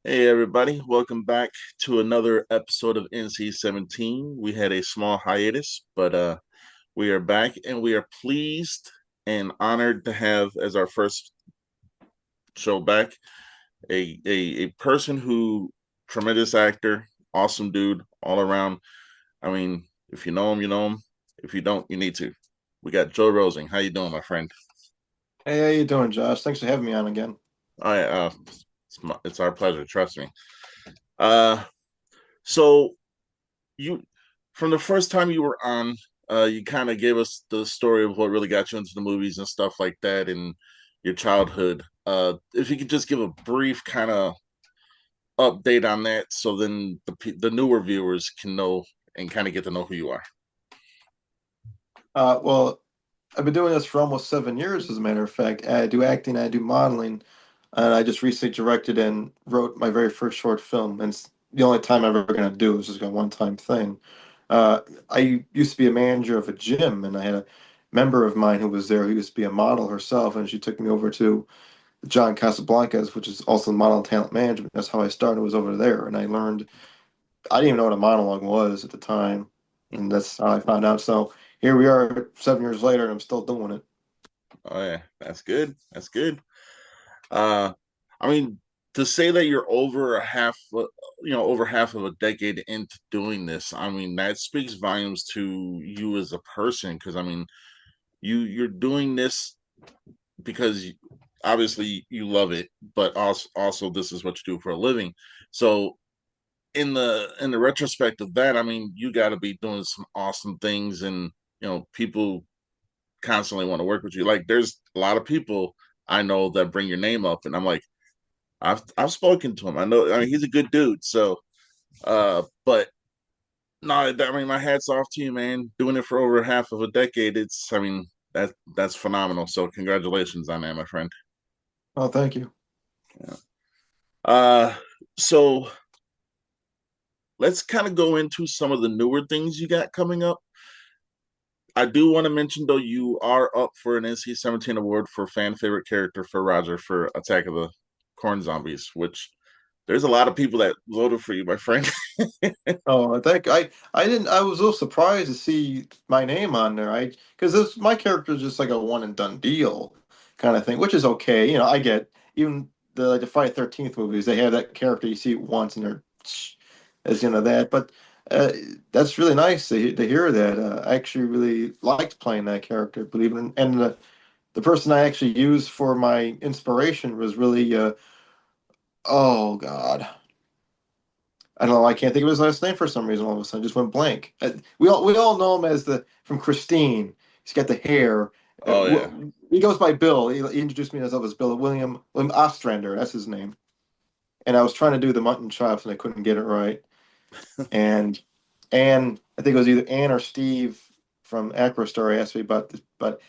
Hey everybody, welcome back to another episode of NC-17. We had a small hiatus, but we are back and we are pleased and honored to have as our first show back a person who tremendous actor, awesome dude all around. I mean, if you know him, you know him. If you don't, you need to. We got Joe Rosing. How you doing, my friend? Hey, how you doing, Josh? Thanks for having me on again. Oh yeah, it's our pleasure, trust me. Uh so you from the first time you were on, you kind of gave us the story of what really got you into the movies and stuff like that in your childhood. If you could just give a brief kind of update on that, so then the newer viewers can know and kind of get to know who you are. Well, I've been doing this for almost 7 years, as a matter of fact. I do acting, I do modeling, and I just recently directed and wrote my very first short film. And it's the only time I'm ever going to do. It's just a one-time thing. I used to be a manager of a gym, and I had a member of mine who was there who used to be a model herself, and she took me over to John Casablancas, which is also model and talent management. That's how I started, was over there, and I learned. I didn't even know what a monologue was at the time, and that's how I found out. So here we are, 7 years later, and I'm still doing it. Oh yeah, that's good. That's good. Uh, I mean, to say that you're over half of a decade into doing this, I mean, that speaks volumes to you as a person. Because I mean, you're doing this because obviously you love it, but also this is what you do for a living. So in the retrospect of that, I mean, you got to be doing some awesome things, and people constantly want to work with you. Like there's a lot of people I know that bring your name up, and I'm like, I've spoken to him. I know. I mean, he's a good dude. So, but no, I mean, my hat's off to you, man. Doing it for over half of a decade. I mean, that's phenomenal. So, congratulations on that, my friend. Oh, thank you. Yeah. Uh, so let's kind of go into some of the newer things you got coming up. I do want to mention though, you are up for an NC-17 award for fan favorite character for Roger for Attack of the Corn Zombies, which there's a lot of people that voted for you, my friend. Oh, I think I didn't. I was a little surprised to see my name on there. I because this my character is just like a one and done deal kind of thing, which is okay. I get even the Friday 13th movies. They have that character you see it once and they're as that. But uh, that's really nice to hear that. I actually really liked playing that character. Believe it, and the person I actually used for my inspiration was really oh God. I don't know. I can't think of his last name for some reason. All of a sudden, just went blank. We all know him as the from Christine. He's got the hair. Oh yeah. He goes by Bill. He introduced me as Bill William Ostrander. That's his name. And I was trying to do the mutton chops and I couldn't get it right. And I think it was either Ann or Steve from Acrostar asked me about this, but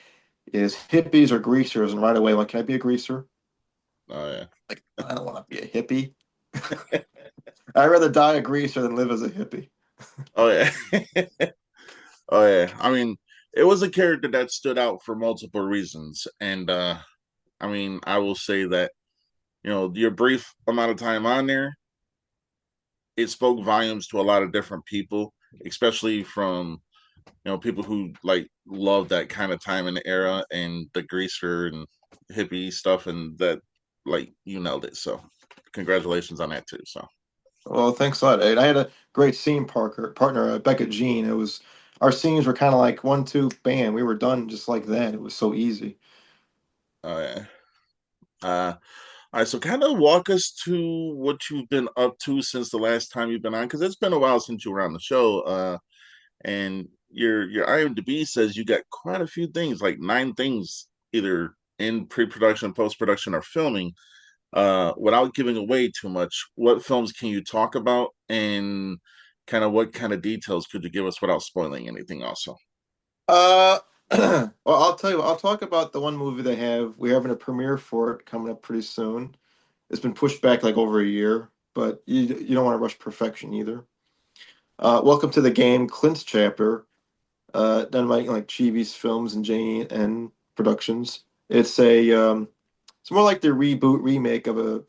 is hippies or greasers? And right away, I'm like, can I be a greaser? Oh yeah. Like, I don't want to be a hippie. I'd rather die a greaser than live as a hippie. Oh yeah. Oh yeah. I mean, it was a character that stood out for multiple reasons. And I mean, I will say that, your brief amount of time on there, it spoke volumes to a lot of different people, especially from, people who like love that kind of time in the era and the greaser and hippie stuff, and that like you nailed it. So congratulations on that too. So Well, thanks a lot, Ed. I had a great partner, Becca Jean. It was our scenes were kind of like one, two, bam. We were done just like that. It was so easy. yeah. All right, so kind of walk us to what you've been up to since the last time you've been on, because it's been a while since you were on the show. And your IMDb says you got quite a few things, like 9 things, either in pre-production, post-production, or filming. Without giving away too much, what films can you talk about, and kind of what kind of details could you give us without spoiling anything? Also, Uh, well, I'll tell you what, I'll talk about the one movie they have. We're having a premiere for it coming up pretty soon. It's been pushed back like over a year, but you don't want to rush perfection either. Welcome to the Game, Clint's chapter, done by like Chivi's Films and JN Productions. It's more like the reboot remake of a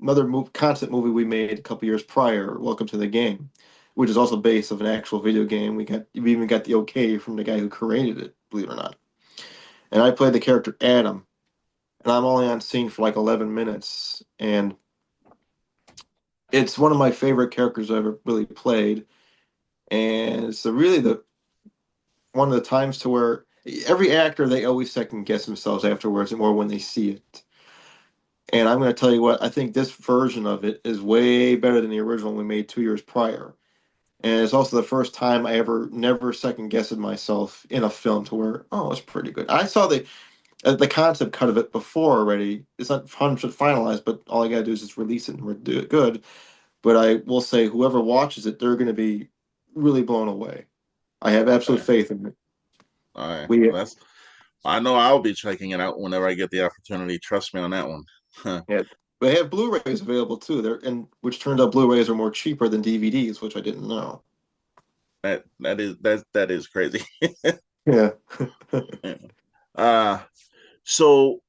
another concept movie we made a couple years prior, Welcome to the Game, which is also based of an actual video game. We even got the okay from the guy who created it, believe it or not. And I played the character Adam, and I'm only on scene for like 11 minutes, and it's one of my favorite characters I've ever really played. And it's really the one of the times to where every actor they always second guess themselves afterwards, and more when they see it. And I'm going to tell you what, I think this version of it is way better than the original we made 2 years prior. And it's also the first time I ever never second guessed myself in a film to where, oh, it's pretty good. I saw the concept cut of it before already. It's not 100% finalized, but all I gotta do is just release it and we're do it good. But I will say, whoever watches it, they're going to be really blown away. I have absolute Okay. faith in it. All right. We That's I know I'll be checking it out whenever I get the opportunity. Trust me on that one. Yeah, they have Blu-rays available too. There and which turned out Blu-rays are more cheaper than DVDs, which I didn't know. That is crazy. Yeah. uh so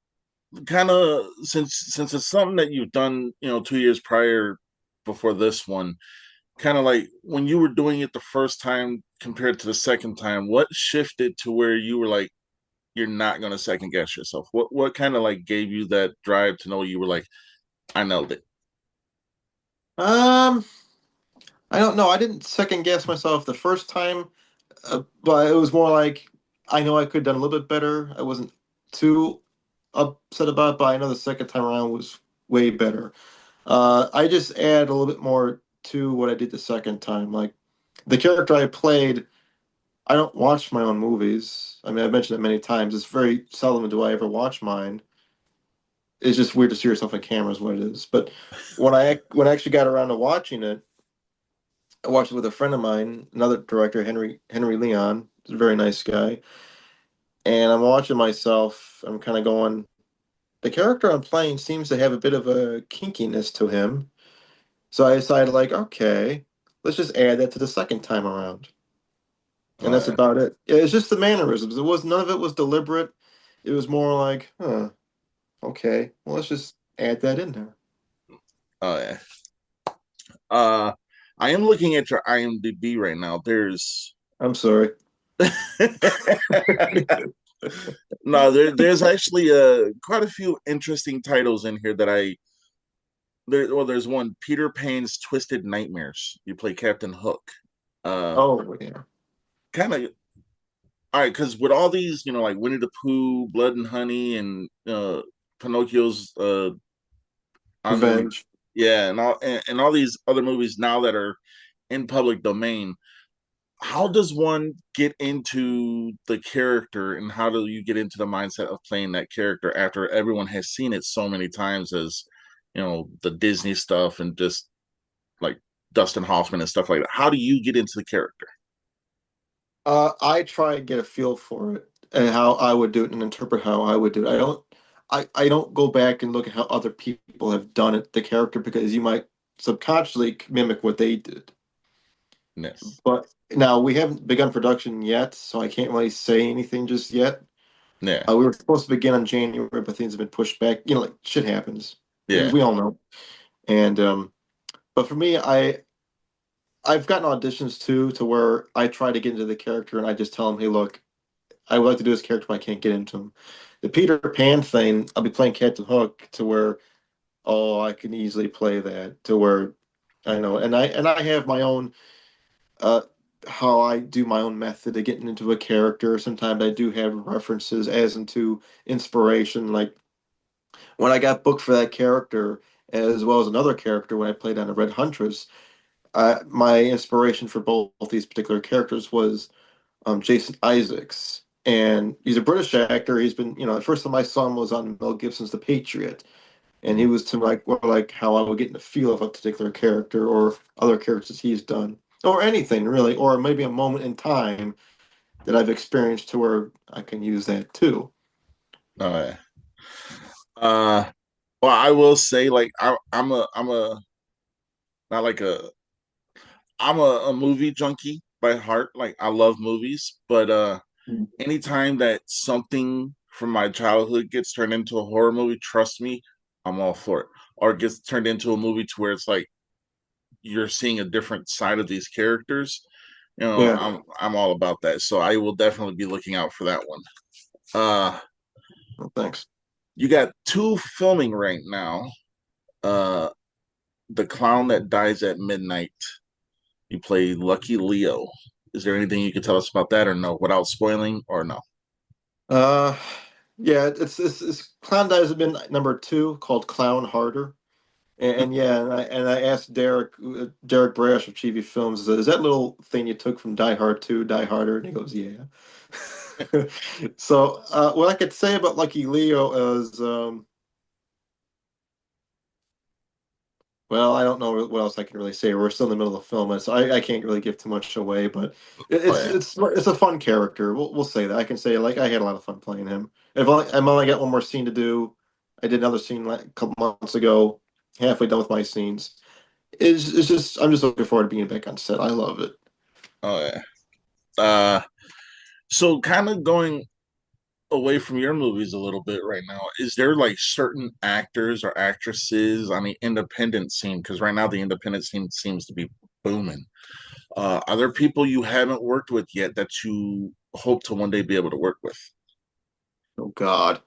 kind of since it's something that you've done, 2 years prior before this one, kind of like when you were doing it the first time compared to the second time, what shifted to where you were like, you're not gonna second guess yourself? What kind of like gave you that drive to know you were like, I nailed it? Um, I don't know. I didn't second guess myself the first time, but it was more like I know I could have done a little bit better. I wasn't too upset about it, but I know the second time around was way better. I just add a little bit more to what I did the second time. Like the character I played, I don't watch my own movies. I mean, I've mentioned it many times. It's very seldom do I ever watch mine. It's just weird to see yourself on camera is what it is. But when I actually got around to watching it, I watched it with a friend of mine, another director, Henry Leon. He's a very nice guy. And I'm watching myself. I'm kind of going, the character I'm playing seems to have a bit of a kinkiness to him. So I decided, like, okay, let's just add that to the second time around. All And that's right. about it. It's just the mannerisms. It was none of it was deliberate. It was more like, huh, okay, well, let's just add that in there. Oh yeah. Uh, I am looking at your IMDb right now. There's I'm sorry. no, there's actually quite a few interesting titles in here that there's one, Peter Pan's Twisted Nightmares. You play Captain Hook. Uh, Oh, yeah. kind of all right, because with all these, like Winnie the Pooh, Blood and Honey, and Pinocchio's ongoing, Revenge. yeah, and all these other movies now that are in public domain. How does one get into the character, and how do you get into the mindset of playing that character after everyone has seen it so many times as, the Disney stuff and just like Dustin Hoffman and stuff like that? How do you get into the character? I try and get a feel for it and how I would do it and interpret how I would do it. I don't go back and look at how other people have done it, the character, because you might subconsciously mimic what they did. Yes. But now we haven't begun production yet, so I can't really say anything just yet. Yeah. We were supposed to begin on January, but things have been pushed back. Like shit happens, as Yeah. we all know. And but for me, I've gotten auditions too, to where I try to get into the character and I just tell them, hey, look, I would like to do this character, but I can't get into him. The Peter Pan thing, I'll be playing Captain Hook to where, oh, I can easily play that to where I know, and I have my own uh how I do my own method of getting into a character. Sometimes I do have references as into inspiration, like when I got booked for that character, as well as another character when I played on the Red Huntress. My inspiration for both these particular characters was Jason Isaacs. And he's a British actor. He's been, the first time I saw him was on Mel Gibson's The Patriot. And he Mhm. was to like, well, like how I would get in the feel of a particular character or other characters he's done, or anything really, or maybe a moment in time that I've experienced to where I can use that too. All right. Uh, well, I will say, like, I'm a not like a movie junkie by heart. Like, I love movies, but anytime that something from my childhood gets turned into a horror movie, trust me, I'm all for it. or it gets turned into a movie to where it's like you're seeing a different side of these characters. Yeah. I'm all about that. So I will definitely be looking out for that one. Uh Well, thanks. you got two filming right now. Uh The Clown That Dies at Midnight. You play Lucky Leo. Is there anything you can tell us about that or no, without spoiling or no? Uh, yeah, it's Clown Dives have been number two called Clown Harder. And yeah, and I asked Derek Brash of TV Films, is that little thing you took from Die Hard 2, Die Harder? And he goes, yeah. So what I could say about Lucky Leo is, well, I don't know what else I can really say. We're still in the middle of filming, so I can't really give too much away. But Oh yeah. it's a fun character. We'll say that. I can say like I had a lot of fun playing him. I'm only got one more scene to do. I did another scene like a couple months ago. Halfway done with my scenes. It's just I'm just looking forward to being back on set. I love it. Oh yeah. Uh so kind of going away from your movies a little bit right now, is there like certain actors or actresses on the independent scene? Because right now the independent scene seems to be booming. Are there people you haven't worked with yet that you hope to one day be able to work with? Oh God,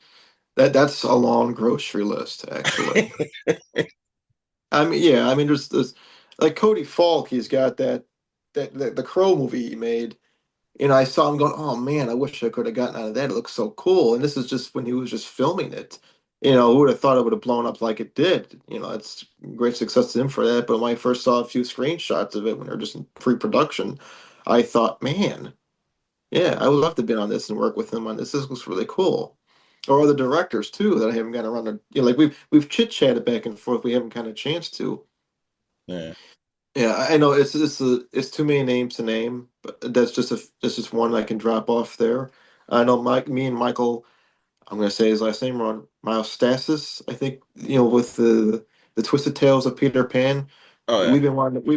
that's a long grocery list actually. I mean, yeah, I mean, there's like Cody Falk. He's got that the Crow movie he made. And I saw him going, oh man, I wish I could have gotten out of that. It looks so cool. And this is just when he was just filming it. Who would have thought it would have blown up like it did? It's great success to him for that. But when I first saw a few screenshots of it when they were just in pre-production, I thought, man, yeah, I would love to have been on this and work with him on this. This looks really cool. Or other directors too that I haven't gotten around to, like we've chit-chatted back and forth. We haven't gotten a chance to. Yeah. Yeah, I know it's too many names to name, but that's just one I can drop off there. I know me and Michael, I'm gonna say his last name wrong, Miles Stasis, I think, with the Twisted Tales of Peter Pan. Oh yeah. We've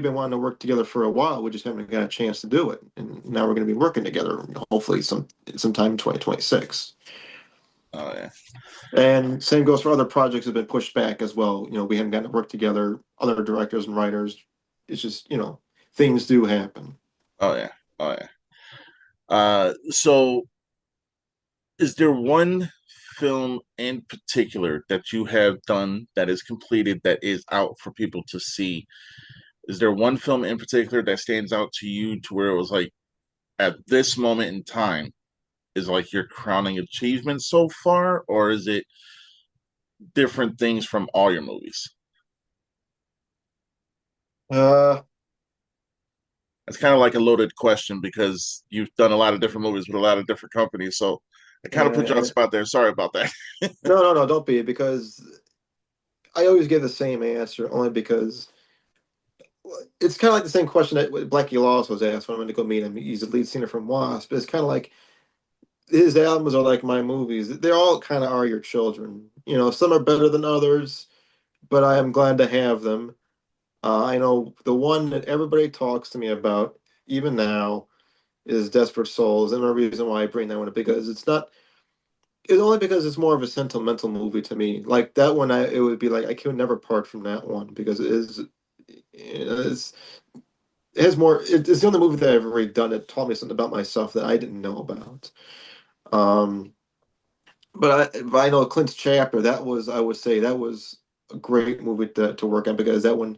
been wanting to work together for a while. We just haven't got a chance to do it. And now we're gonna be working together, hopefully sometime in 2026. Oh yeah. And same goes for other projects that have been pushed back as well. We haven't gotten to work together, other directors and writers. It's just, things do happen. Oh yeah. Oh yeah. So is there one film in particular that you have done that is completed that is out for people to see? Is there one film in particular that stands out to you to where it was like at this moment in time is like your crowning achievement so far, or is it different things from all your movies? Uh, It's kind of like a loaded question because you've done a lot of different movies with a lot of different companies. So I kind of put you on the no, spot there. Sorry about that. no, no, don't be, because I always give the same answer only because it's kind of like the same question that Blackie Lawless was asked when I went to go meet him. He's the lead singer from Wasp. It's kind of like his albums are like my movies. They all kind of are your children. Some are better than others, but I am glad to have them. I know the one that everybody talks to me about, even now, is Desperate Souls, and the reason why I bring that one up because it's only because it's more of a sentimental movie to me. Like that one, it would be like I could never part from that one because it has more. It's the only movie that I've ever really done that taught me something about myself that I didn't know about. Um, but I know Clint's Chapter. I would say that was a great movie to work on because that one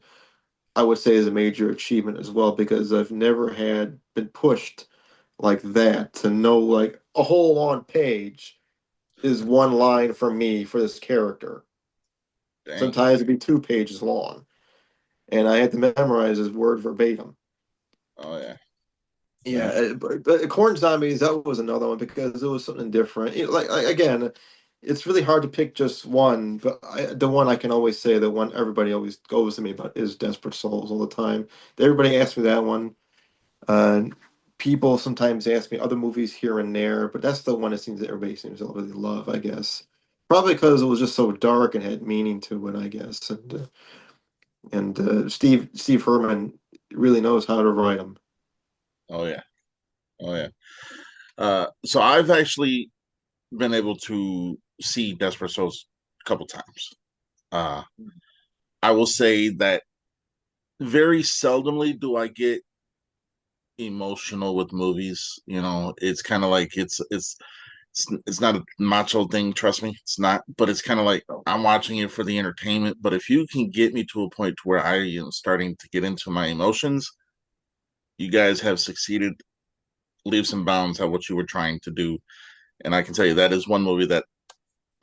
I would say is a major achievement as well because I've never had been pushed like that to know like a whole on page is one line from me for this character. Dang. Sometimes it'd be 2 pages long, and I had to memorize his word verbatim. Oh yeah. Yeah, Yeah. but Corn Zombies, that was another one because it was something different. Again, it's really hard to pick just one, but the one I can always say, the one everybody always goes to me about is Desperate Souls all the time. Everybody asks me that one. Uh, People sometimes ask me other movies here and there, but that's the one that seems that everybody seems to really love, I guess. Probably because it was just so dark and had meaning to it, I guess. And Steve Herman really knows how to write them. Oh yeah. Oh yeah. So I've actually been able to see Desperate Souls a couple times. Uh, I will say that very seldomly do I get emotional with movies. You know, it's kind of like it's not a macho thing, trust me, it's not. But it's kind of like I'm watching it for the entertainment. But if you can get me to a point where I am starting to get into my emotions, you guys have succeeded leaps and bounds at what you were trying to do. And I can tell you that is one movie that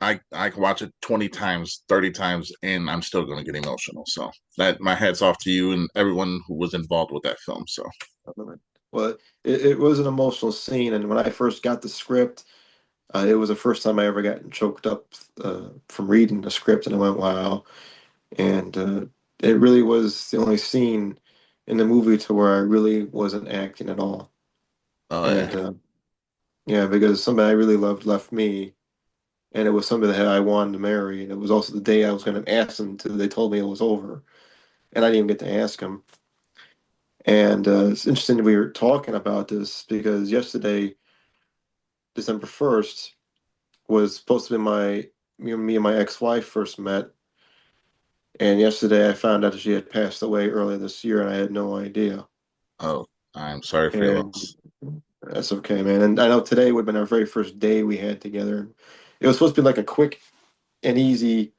I can watch it 20 times, 30 times, and I'm still going to get emotional. So that my hats off to you and everyone who was involved with that film. So Well, it was an emotional scene, and when I first got the script, it was the first time I ever got choked up from reading the script, and I went, "Wow!" And it really was the only scene in the movie to where I really wasn't acting at all. yeah. And yeah, because somebody I really loved left me, and it was somebody that I wanted to marry, and it was also the day I was going to ask them to. They told me it was over, and I didn't even get to ask them. And it's interesting that we were talking about this because yesterday, December 1st, was supposed to be me and my ex-wife first met. And yesterday I found out that she had passed away earlier this year, and I had no idea. Oh, I'm sorry for your And loss. that's okay, man. And I know today would have been our very first day we had together. It was supposed to be like a quick and easy,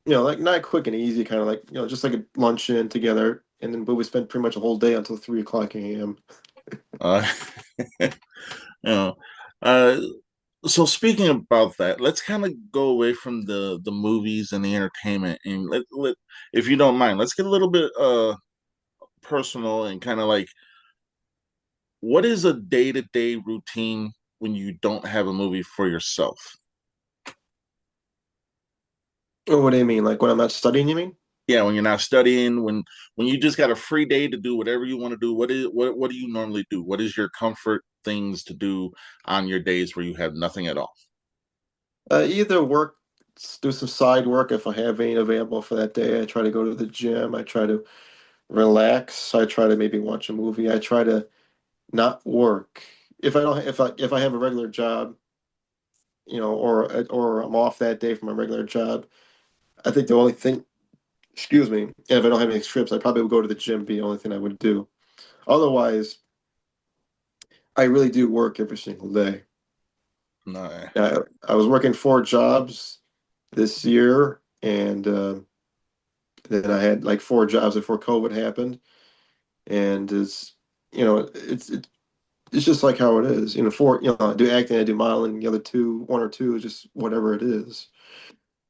like not quick and easy, kind of like, just like a luncheon together. And then, but we spent pretty much a whole day until 3 o'clock a.m. Uh, you know, uh, so speaking about that, let's kind of go away from the movies and the entertainment, and if you don't mind, let's get a little bit personal and kind of like what is a day-to-day routine when you don't have a movie for yourself? Oh, what do you mean? Like when I'm not studying, you mean? Yeah, when you're not studying, when you just got a free day to do whatever you want to do, what do you normally do? What is your comfort things to do on your days where you have nothing at all? Either work, do some side work if I have any available for that day. I try to go to the gym. I try to relax. I try to maybe watch a movie. I try to not work. If I don't, if I have a regular job, or I'm off that day from my regular job, I think the only thing, excuse me, if I don't have any trips, I probably would go to the gym. Be the only thing I would do. Otherwise, I really do work every single day. No. I was working 4 jobs this year, and then I had like 4 jobs before COVID happened, and it's just like how it is. I do acting, I do modeling. The other two, one or two, is just whatever it is.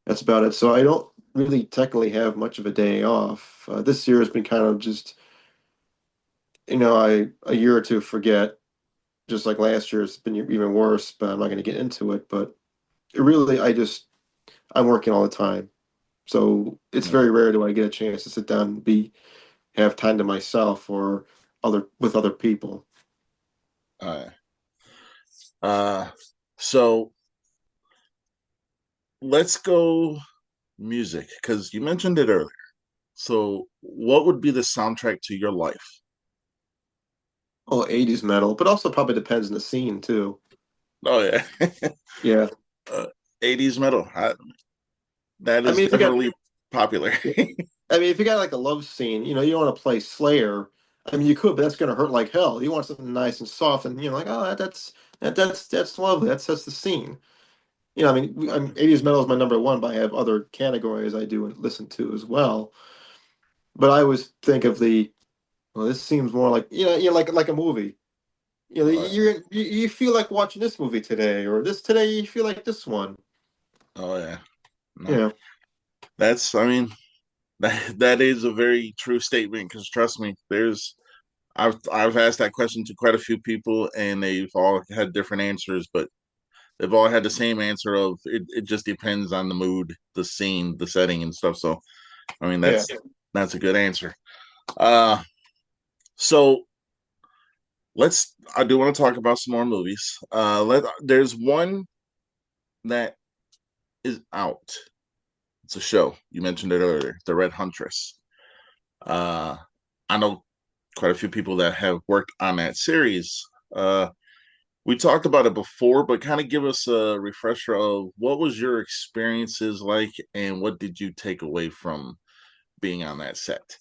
That's about it. So I don't really technically have much of a day off. This year has been kind of just, I a year or two forget. Just like last year, it's been even worse. But I'm not going to get into it. But it really, I'm working all the time. So it's Yeah. very rare do I get a chance to sit down and have time to myself or other people. Uh, uh, so let's go music because you mentioned it earlier. So, what would be the soundtrack to your life? Oh, 80s metal, but also probably depends on the scene too. Oh yeah, Yeah. uh, 80s metal. That I is mean, if you got definitely popular. I mean, if you got like a love scene, you don't want to play Slayer. I mean, you could, but that's gonna hurt like hell. You want something nice and soft, and like, oh, that's lovely. That's the scene. I mean, 80s metal is my number one, but I have other categories I do listen to as well. But I always think of well, this seems more like like a movie. Oh, You feel like watching this movie today, or this today you feel like this one. oh yeah, You no, know, I mean, that is a very true statement because trust me, I've asked that question to quite a few people and they've all had different answers, but they've all had the same answer of it just depends on the mood, the scene, the setting and stuff. So I mean yeah. that's a good answer. Uh so I do want to talk about some more movies. There's one that is out. It's a show. You mentioned it earlier, The Red Huntress. Uh I know quite a few people that have worked on that series. We talked about it before, but kind of give us a refresher of what was your experiences like and what did you take away from being on that set?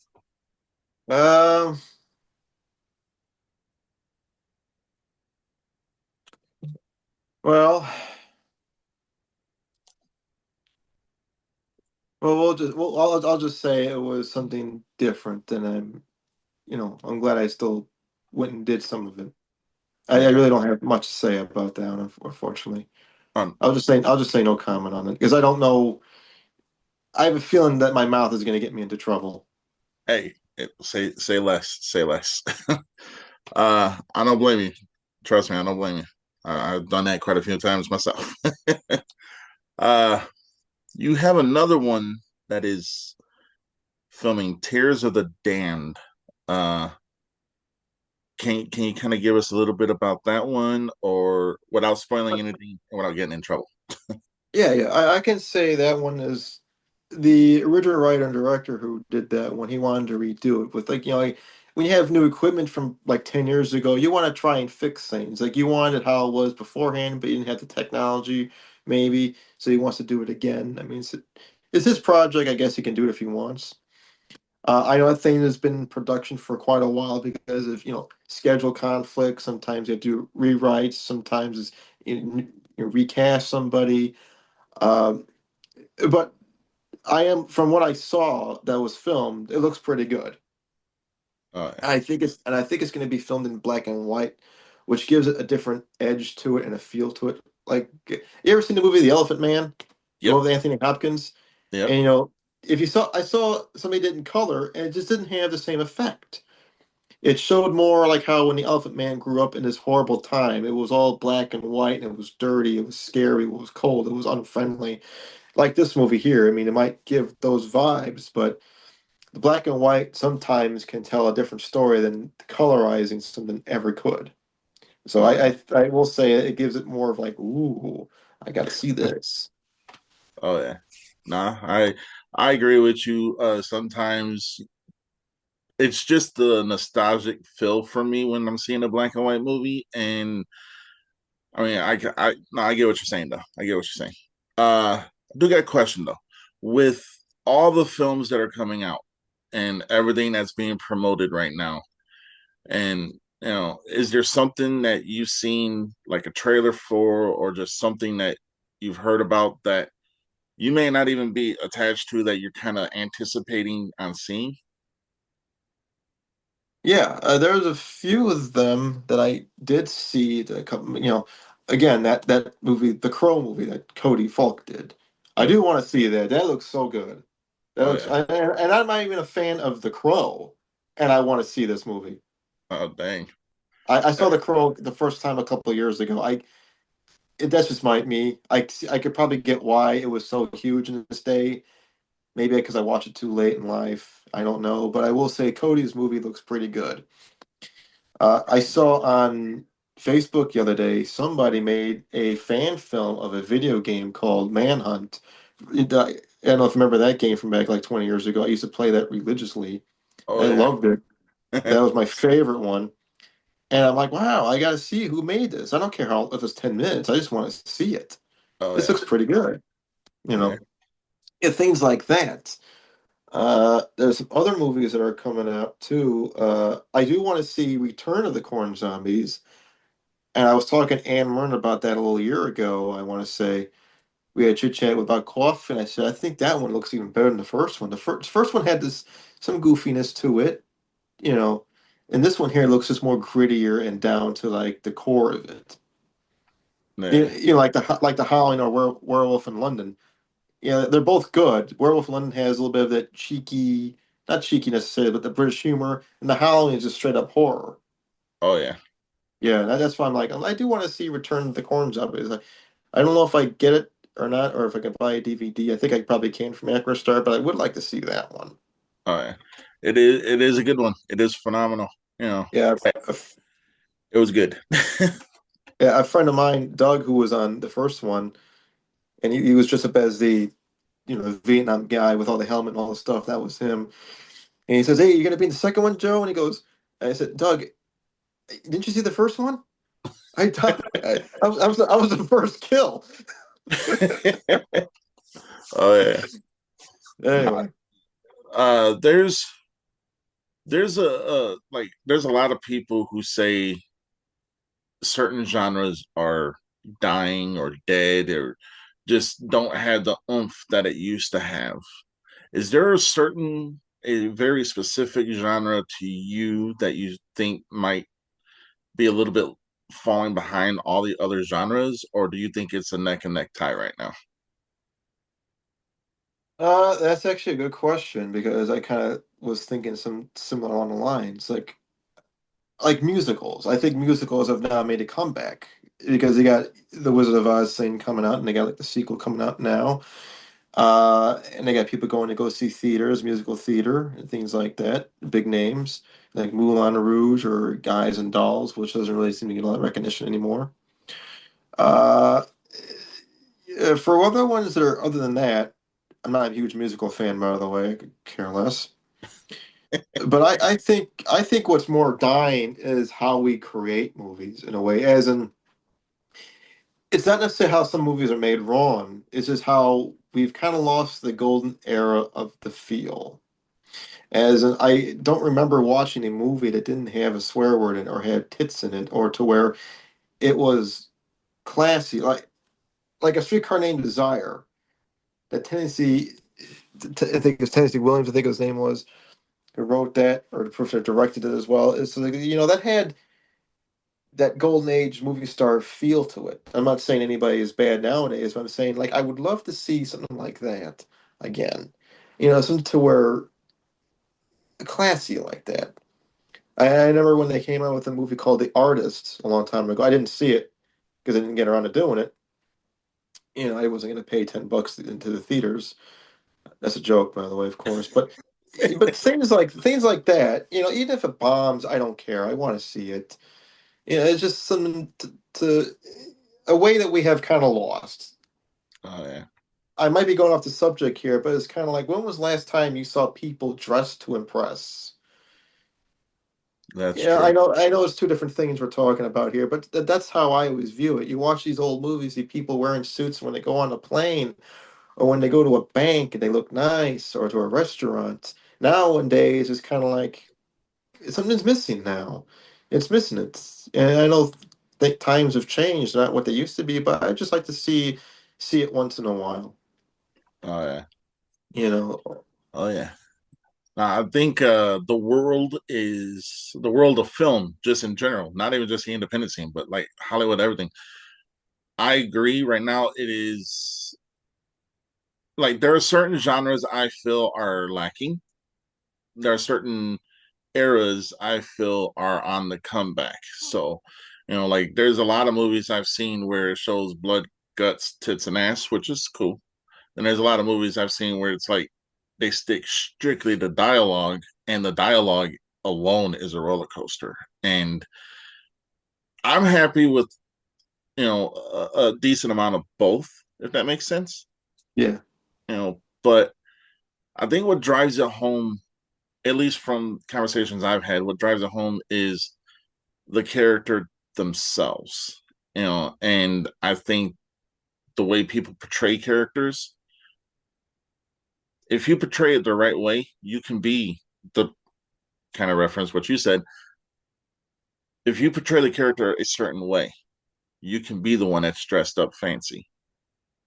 Um, well, I'll just say it was something different, and I'm glad I still went and did some of it. I Okay. really don't have much to say about that, unfortunately. Um, I'll just say no comment on it because I don't know. I have a feeling that my mouth is going to get me into trouble. hey, say less, say less. I don't blame you. Trust me, I don't blame you. I've done that quite a few times myself. uh, you have another one that is filming Tears of the Damned. Uh, can you kind of give us a little bit about that one, or without spoiling anything and without getting in trouble? Yeah, yeah, I can say that one is the original writer and director who did that when he wanted to redo it with like when you have new equipment from like 10 years ago, you want to try and fix things. Like you wanted how it was beforehand, but you didn't have the technology maybe, so he wants to do it again. I mean, it's his project. I guess he can do it if he wants. I know that thing has been in production for quite a while because of schedule conflicts. Sometimes you have to do rewrites. Sometimes it's recast somebody. Um, but I am from what I saw that was filmed, it looks pretty good. Yeah. I think it's going to be filmed in black and white, which gives it a different edge to it and a feel to it. Like, you ever seen the movie The Elephant Man, the Yep. one with Anthony Hopkins? Yep. And if I saw somebody did in color, and it just didn't have the same effect. It showed more like how when the Elephant Man grew up in this horrible time, it was all black and white, and it was dirty, it was scary, it was cold, it was unfriendly. Like this movie here, I mean, it might give those vibes, but the black and white sometimes can tell a different story than colorizing something ever could. So Oh I will say it gives it more of like, ooh, I got to see yeah. this. Oh yeah. Nah, I agree with you. Sometimes it's just the nostalgic feel for me when I'm seeing a black and white movie, and I mean, no, I get what you're saying though. I get what you're saying. I do got a question though. With all the films that are coming out and everything that's being promoted right now, and is there something that you've seen like a trailer for, or just something that you've heard about that you may not even be attached to that you're kind of anticipating on seeing? Yeah, there's a few of them that I did see. Again, that movie, the Crow movie that Cody Falk did. I Yep. do want to see that. That looks so good. That Oh looks, yeah. and I'm not even a fan of the Crow, and I want to see this movie. Oh dang. I saw the Crow the first time a couple of years ago. That's just me. I could probably get why it was so huge in this day. Maybe because I watched it too late in life. I don't know, but I will say Cody's movie looks pretty good. I saw on Facebook the other day somebody made a fan film of a video game called Manhunt. I don't know if you remember that game from back like 20 years ago. I used to play that religiously. Oh I yeah. loved it. That was my favorite one. And I'm like, wow, I got to see who made this. I don't care how if it's 10 minutes. I just want to see it. Oh This yeah. looks pretty good. You Yeah. know, yeah, things like that. There's some other movies that are coming out too. I do want to see Return of the Corn Zombies. And I was talking to Ann Mern about that a little year ago. I want to say we had chit chat about coffee, and I said I think that one looks even better than the first one. The first one had this some goofiness to it, you know, and this one here looks just more grittier and down to like the core of it. Yeah. Like the Howling or Werewolf in London. Yeah, they're both good. Werewolf in London has a little bit of that cheeky, not cheeky necessarily, but the British humor, and the Howling is just straight up horror. Oh yeah. Yeah, that's why I'm like, I do want to see Return of the Corn Zombies. I don't know if I get it or not, or if I can buy a DVD. I think I probably can from Acrostar, but I would like to see that one. Oh yeah. It is a good one. It is phenomenal. You know, Yeah, it was good. yeah, a friend of mine, Doug, who was on the first one, and he was dressed up as the Vietnam guy with all the helmet and all the stuff. That was him. And he says, "Hey, you're gonna be in the second one, Joe?" And he goes, and I said, "Doug, didn't you see the first one? I was the first kill." Oh yeah. Anyway, there's there's a lot of people who say certain genres are dying or dead or just don't have the oomph that it used to have. Is there a very specific genre to you that you think might be a little bit falling behind all the other genres, or do you think it's a neck and neck tie right now? That's actually a good question because I kind of was thinking some similar along the lines, like musicals. I think musicals have now made a comeback because they got The Wizard of Oz thing coming out, and they got like the sequel coming out now. And they got people going to go see theaters, musical theater, and things like that. Big names like Moulin Rouge or Guys and Dolls, which doesn't really seem to get a lot of recognition anymore. Uh, for other ones that are other than that, I'm not a huge musical fan, by the way. I could care less. But I think what's more dying is how we create movies in a way, as in it's not necessarily how some movies are made wrong. It's just how we've kind of lost the golden era of the feel. As in, I don't remember watching a movie that didn't have a swear word in it or had tits in it, or to where it was classy, like a Streetcar Named Desire. That Tennessee, I think it's Tennessee Williams. I think his name was who wrote that, or the person that directed it as well. It's like, that had that golden age movie star feel to it. I'm not saying anybody is bad nowadays, but I'm saying like I would love to see something like that again. Something to where classy like that. I remember when they came out with a movie called The Artist a long time ago. I didn't see it because I didn't get around to doing it. I wasn't going to pay $10 into the theaters. That's a joke, by the way, of course. But things like that. Even if it bombs, I don't care. I want to see it. It's just something to a way that we have kind of lost. Oh yeah, I might be going off the subject here, but it's kind of like when was the last time you saw people dressed to impress? that's Yeah, true. I know it's two different things we're talking about here, but that's how I always view it. You watch these old movies, see people wearing suits when they go on a plane or when they go to a bank and they look nice or to a restaurant. Nowadays, it's kind of like something's missing now. It's missing it. And I know that times have changed, not what they used to be, but I just like to see it once in a while. Oh yeah, You know, oh yeah. I think the world of film, just in general, not even just the independent scene, but like Hollywood, everything. I agree. Right now, it is like there are certain genres I feel are lacking. There are certain eras I feel are on the comeback. So, like there's a lot of movies I've seen where it shows blood, guts, tits, and ass, which is cool. And there's a lot of movies I've seen where it's like they stick strictly to dialogue, and the dialogue alone is a roller coaster. And I'm happy with a decent amount of both, if that makes sense. yeah. But I think what drives it home, at least from conversations I've had, what drives it home is the character themselves. And I think the way people portray characters, if you portray it the right way, you can be the kind of reference what you said. If you portray the character a certain way, you can be the one that's dressed up fancy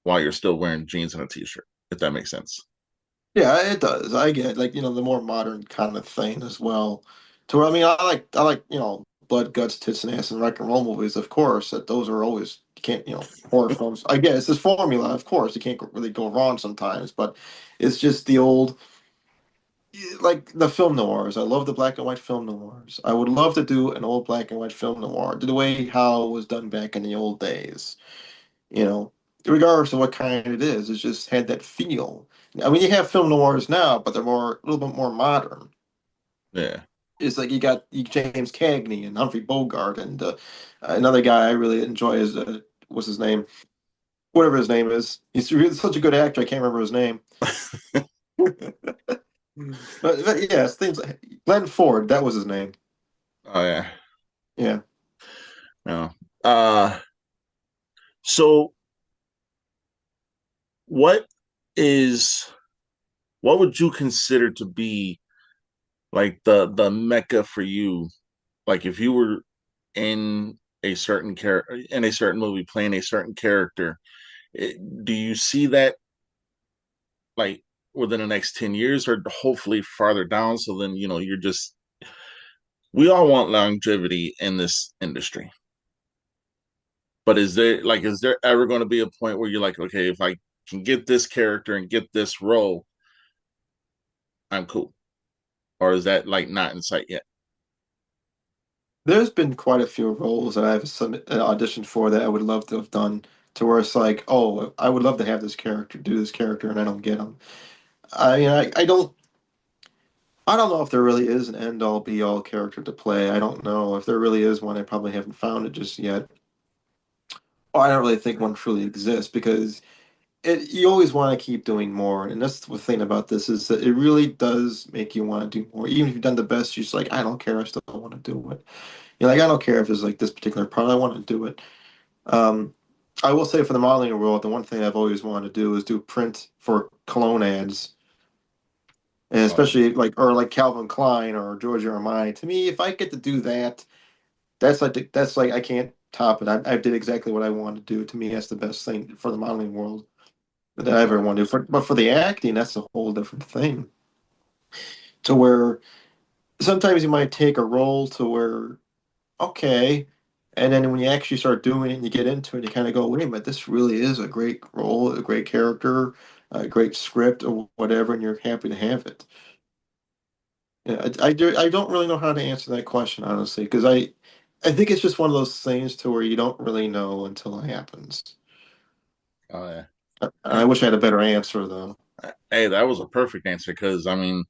while you're still wearing jeans and a t-shirt, if that makes sense. Yeah, it does. I get like, the more modern kind of thing as well. To where I mean I like, blood, guts, tits and ass and rock and roll movies, of course. That those are always you can't, horror films. I guess it's this formula, of course. You can't really go wrong sometimes, but it's just the old like the film noirs. I love the black and white film noirs. I would love to do an old black and white film noir, the way how it was done back in the old days. You know, Regardless of what kind it is, it's just had that feel. I mean, you have film noirs now, but they're a little bit more modern. Yeah. It's like you got James Cagney and Humphrey Bogart, and another guy I really enjoy is what's his name? Whatever his name is. He's really such a good actor. I can't remember his name. But yes, things like Glenn Ford. That was his name. Oh yeah. Yeah. No. So what is what would you consider to be like the mecca for you? Like if you were in a certain character in a certain movie playing a certain character, do you see that like within the next 10 years or hopefully farther down? So then, you're just, we all want longevity in this industry. But is there ever going to be a point where you're like, okay, if I can get this character and get this role, I'm cool? Or is that like not in sight yet? There's been quite a few roles that I've auditioned for that I would love to have done to where it's like, oh, I would love to have this character do this character, and I don't get them. I mean, I don't know if there really is an end all be all character to play. I don't know if there really is one. I probably haven't found it just yet. Or I don't really think one truly exists because you always want to keep doing more. And that's the thing about this is that it really does make you want to do more. Even if you've done the best, you're just like, I don't care. I still want to do it. You're like, I don't care if it's like this particular part. I want to do it. Um, I will say for the modeling world, the one thing I've always wanted to do is do print for cologne ads. And Oh, especially like Calvin Klein or Giorgio Armani. To me, if I get to do that, that's like I can't top it. I did exactly what I wanted to do. To me, that's the best thing for the modeling world that I ever wanted. But for the acting, that's a whole different thing. To where sometimes you might take a role to where okay, and then when you actually start doing it and you get into it, you kind of go, wait a minute, this really is a great role, a great character, a great script or whatever, and you're happy to have it. Yeah, I don't really know how to answer that question honestly, because I think it's just one of those things to where you don't really know until it happens. yeah. I wish I had a better answer though. Hey, that was a perfect answer because I mean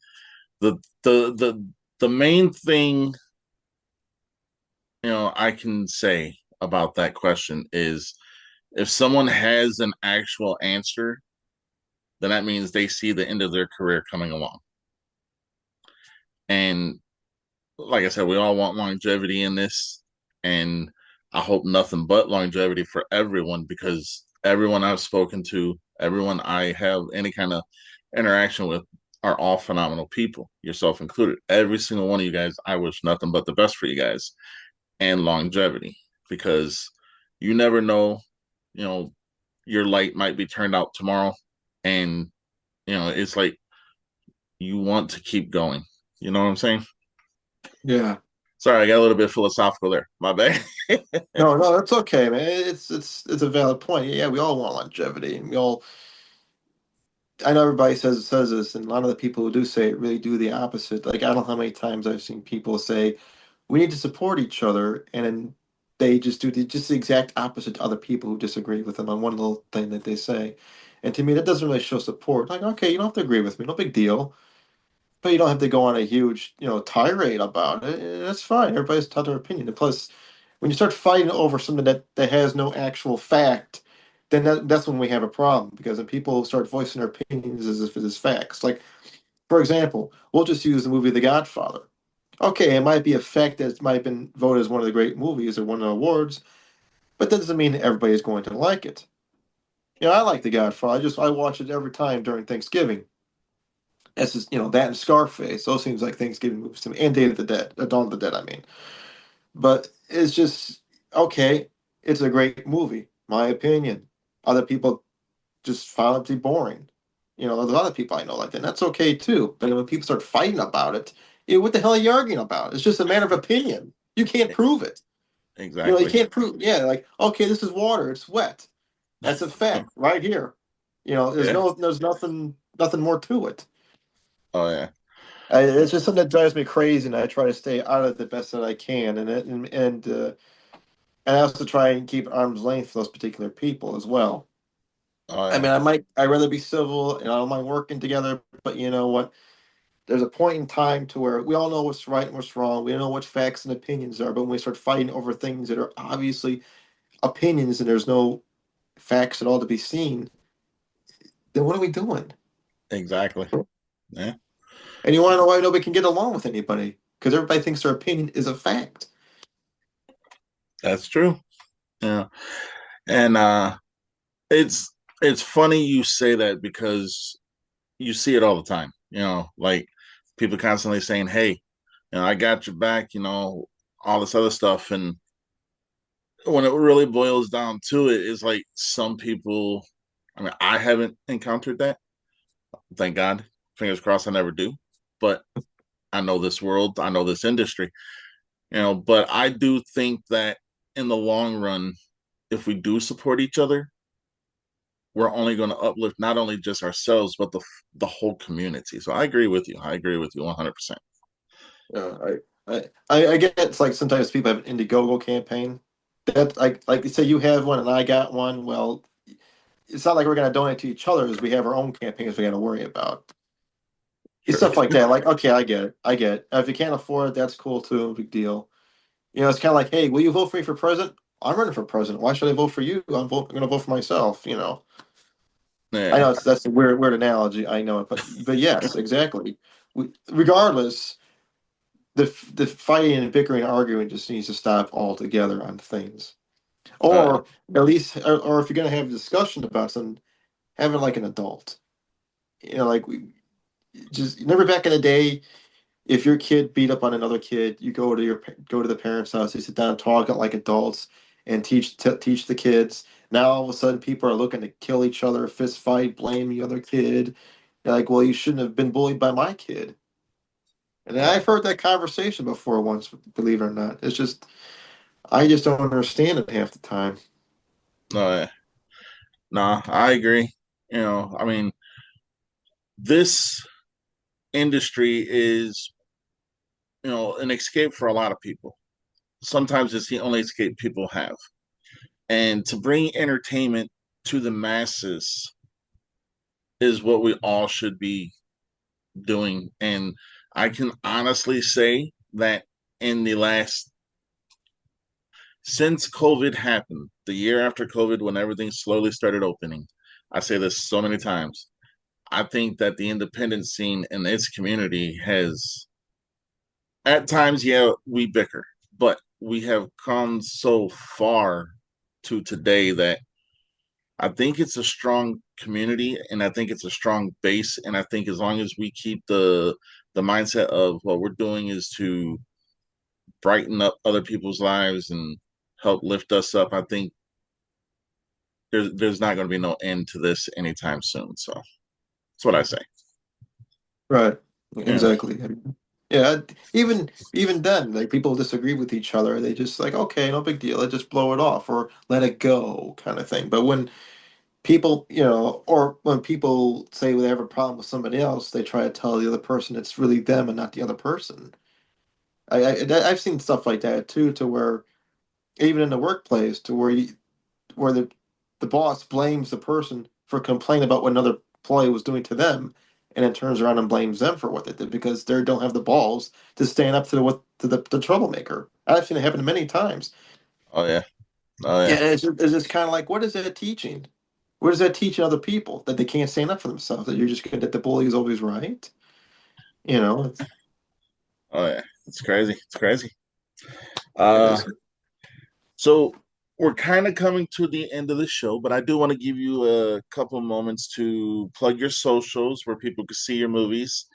the the the the main thing I can say about that question is if someone has an actual answer, then that means they see the end of their career coming along. And like I said, we all want longevity in this, and I hope nothing but longevity for everyone because everyone I've spoken to, everyone I have any kind of interaction with, are all phenomenal people, yourself included. Every single one of you guys, I wish nothing but the best for you guys and longevity because you never know, you know, your light might be turned out tomorrow, and it's like you want to keep going. You know what I'm saying? Yeah. Sorry, I got a little bit philosophical there. My bad. No, no, that's okay, man. It's a valid point. Yeah, we all want longevity, and we all. I know everybody says this, and a lot of the people who do say it really do the opposite. Like I don't know how many times I've seen people say we need to support each other, and then they just do just the exact opposite to other people who disagree with them on one little thing that they say. And to me, that doesn't really show support. Like, okay, you don't have to agree with me, no big deal, but you don't have to go on a huge, tirade about it. That's fine. Everybody's got their opinion. And plus, when you start fighting over something that has no actual fact, then that's when we have a problem because then people start voicing their opinions as if it is facts. Like, for example, we'll just use the movie The Godfather. Okay, it might be a fact that it might have been voted as one of the great movies or won the awards, but that doesn't mean that everybody is going to like it. I like The Godfather. I watch it every time during Thanksgiving. That's just that and Scarface. Those seems like Thanksgiving movies to me, and Day of the Dead, Dawn of the Dead. I mean, but it's just okay. It's a great movie, my opinion. Other people just found it to be boring. There's other people I know like that. And that's okay too. But when people start fighting about it, what the hell are you arguing about? It's just a matter of opinion. You can't prove it. You Exactly. can't prove. Yeah, like okay, this is water. It's wet. That's a fact right here. There's Yeah. there's nothing more to it. Oh yeah. It's just something that drives me crazy, and I try to stay out of it the best that I can, and I also try and keep arm's length for those particular people as well. Oh I yeah. mean, I'd rather be civil and I don't mind working together, but you know what? There's a point in time to where we all know what's right and what's wrong. We know what facts and opinions are, but when we start fighting over things that are obviously opinions and there's no facts at all to be seen, then what are we doing? Exactly. Yeah. And you want to know why nobody can get along with anybody? Because everybody thinks their opinion is a fact. That's true. Yeah. And it's funny you say that because you see it all the time. Like people constantly saying, "Hey, I got your back," all this other stuff. And when it really boils down to it, is like some people. I mean, I haven't encountered that. Thank God. Fingers crossed, I never do. But I know this world. I know this industry. But I do think that in the long run, if we do support each other, we're only going to uplift not only just ourselves but the whole community. So I agree with you. I agree with you 100%. I get it's like sometimes people have an Indiegogo campaign. That like say you have one and I got one. Well, it's not like we're gonna donate to each other as we have our own campaigns we got to worry about. It's Sure. stuff like that. Like, okay, I get it. I get it. If you can't afford it, that's cool too. No big deal. It's kind of like, hey, will you vote for me for president? I'm running for president. Why should I vote for you? I'm going to vote for myself. I Yeah. know that's a weird analogy. I know it, but yes, exactly. Regardless, the fighting and bickering and arguing just needs to stop altogether on things. Uh, Or at least, or if you're going to have a discussion about something, have it like an adult. Like we just remember back in the day, if your kid beat up on another kid, you go to the parents' house, you sit down and talk like adults and teach the kids. Now all of a sudden, people are looking to kill each other, fist fight, blame the other kid. You're like, well, you shouldn't have been bullied by my kid. And uh, I've heard that conversation before once, believe it or not. It's just I just don't understand it half the time. no, nah, I agree. I mean, this industry is, an escape for a lot of people. Sometimes it's the only escape people have. And to bring entertainment to the masses is what we all should be doing. And I can honestly say that in the last, since COVID happened, the year after COVID, when everything slowly started opening, I say this so many times. I think that the independent scene in its community has, at times, yeah, we bicker, but we have come so far to today that I think it's a strong community and I think it's a strong base. And I think as long as we keep the mindset of what we're doing is to brighten up other people's lives and help lift us up, I think there's not going to be no end to this anytime soon. So that's what I say. Right. Yeah. Exactly. Yeah. Even then, like people disagree with each other. They just like, okay, no big deal. Let's just blow it off or let it go, kind of thing. But when people, or when people say they have a problem with somebody else, they try to tell the other person it's really them and not the other person. I've seen stuff like that too, to where even in the workplace, to where the boss blames the person for complaining about what another employee was doing to them, and then turns around and blames them for what they did because they don't have the balls to stand up to the troublemaker. I've seen it happen many times. Oh yeah. Oh Yeah, yeah. and it's just kind of like, what is that teaching? What is that teaching other people that they can't stand up for themselves? That you're just gonna that the bully is always right? It's, Oh yeah. It's crazy. It's crazy. it Uh, is. so we're kind of coming to the end of the show, but I do want to give you a couple moments to plug your socials where people can see your movies.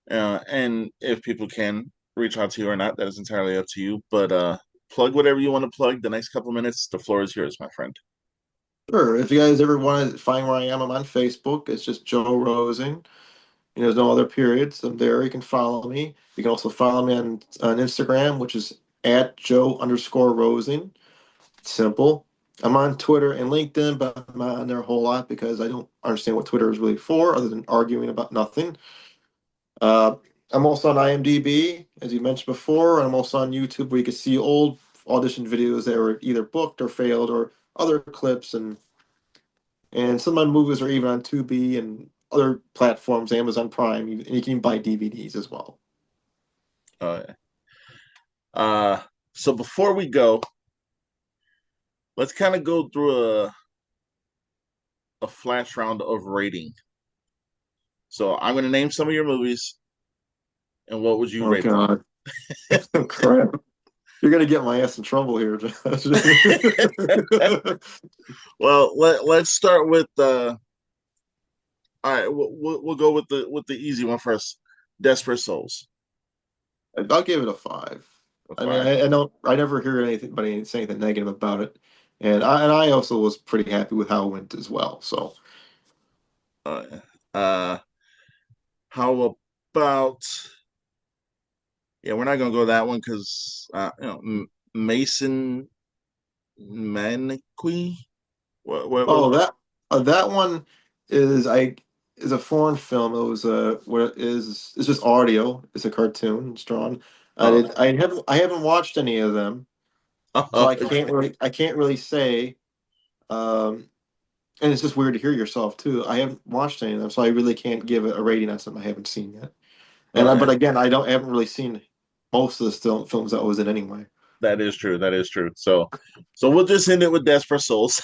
And if people can reach out to you or not, that is entirely up to you. But plug whatever you want to plug. The next couple minutes, the floor is yours, my friend. Sure. If you guys ever want to find where I am, I'm on Facebook. It's just Joe Rosing. There's no other periods. I'm there. You can follow me. You can also follow me on Instagram, which is at Joe_Rosing. Simple. I'm on Twitter and LinkedIn, but I'm not on there a whole lot because I don't understand what Twitter is really for, other than arguing about nothing. Uh, I'm also on IMDb, as you mentioned before, and I'm also on YouTube where you can see old audition videos that were either booked or failed, or other clips, and some of my movies are even on Tubi and other platforms, Amazon Prime, and you can buy DVDs as well. Uh, uh, so before we go, let's kind of go through a flash round of rating. So I'm going to name some of your movies, and what would you Oh rate them? God. Oh, crap. You're gonna get my ass in trouble here, Josh. Well, let's start with All right, we'll go with the easy one first. Desperate Souls, I'll give it a five. a I mean, five. I don't, I never hear anybody say anything negative about it, and I also was pretty happy with how it went as well. So, Yeah. How about yeah? We're not gonna go that one because Mason Manqui. oh, What? that one is I is a foreign film. It was what is it's just audio. It's a cartoon. It's drawn. Oh, I haven't watched any of them, so oh, I can't really say. Um, and it's just weird to hear yourself too. I haven't watched any of them, so I really can't give a rating on something I haven't seen yet. But yeah. again, I haven't really seen most of the films that I was in anyway. That is true. That is true. So we'll just end it with Desperate Souls.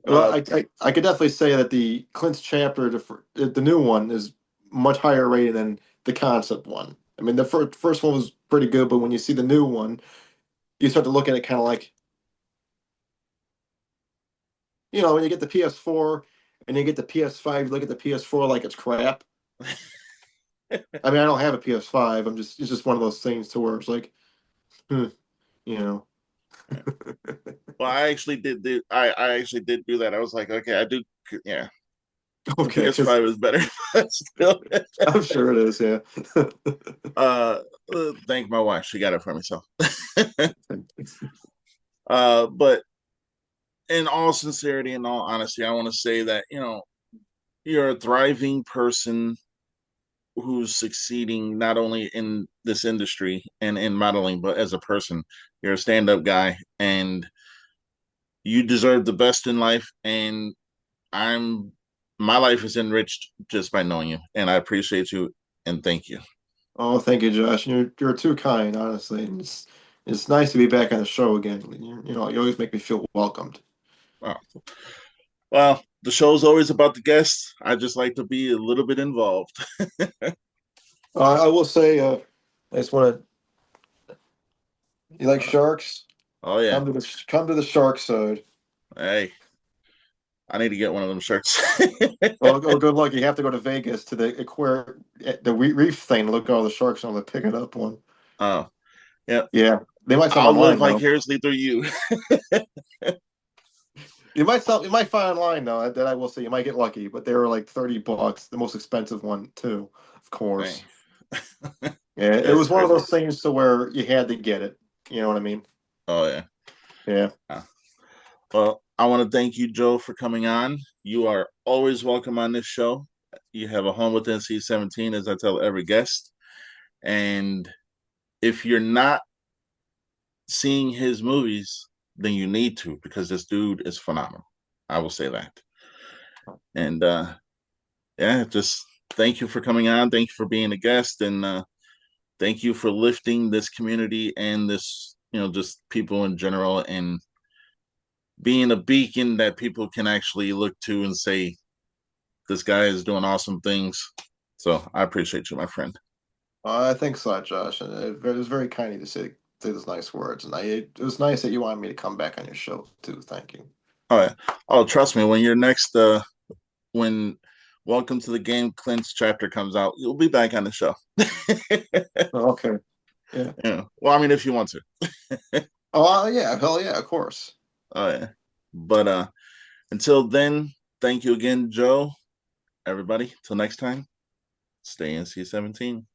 Well, uh, I could definitely say that the Clint's chapter, the new one, is much higher rated than the concept one. I mean, the first one was pretty good, but when you see the new one, you start to look at it kind of like, when you get the PS4 and you get the PS5, you look at the PS4 like it's crap. I mean, I don't have a PS5. It's just one of those things to where it's like, hmm, you know. well, I actually did I actually did do that. I was like, okay, I do. Yeah, the Okay, because PS5 is better, but still. I'm sure it is. Yeah. uh, thank my wife. She got it for me. So, but in all sincerity and all honesty, I want to say that you're a thriving person who's succeeding not only in this industry and in modeling, but as a person. You're a stand-up guy, and you deserve the best in life. And I'm my life is enriched just by knowing you, and I appreciate you and thank you. Oh, thank you, Josh. You're too kind, honestly. And it's nice to be back on the show again. You always make me feel welcomed. Wow. Well, the show's always about the guests. I just like to be a little bit involved. I will say, I just want to. You like Uh, sharks? oh yeah. Come to the shark side. Hey, I need to get one of them shirts. Oh, good luck. You have to go to Vegas to the reef thing. Look at all the sharks on the pick it up one. Oh, yeah. Yeah, they might some I'll live online though. vicariously through you. You might find online though that I will say you might get lucky, but they were like $30, the most expensive one too, of Dang. course. Yeah, it That's was one of crazy. those things to where you had to get it. You know what I mean? Oh yeah. Yeah. Uh, Well, I want to thank you, Joe, for coming on. You are always welcome on this show. You have a home with NC-17, as I tell every guest. And if you're not seeing his movies, then you need to because this dude is phenomenal. I will say that. And yeah, just thank you for coming on. Thank you for being a guest, and thank you for lifting this community and this, just people in general, and being a beacon that people can actually look to and say, this guy is doing awesome things. So I appreciate you, my friend. I think so, Josh. And it was very kind of you to say those nice words, and it was nice that you wanted me to come back on your show too. Thank you. All right. Oh, trust me, when your next when Welcome to the Game Clint's chapter comes out, you'll be back on the show. Okay. Yeah. Yeah. Well, I mean, if you want to. Oh, yeah. Hell yeah. Of course. Oh yeah. But until then, thank you again, Joe. Everybody. Till next time, stay NC-17.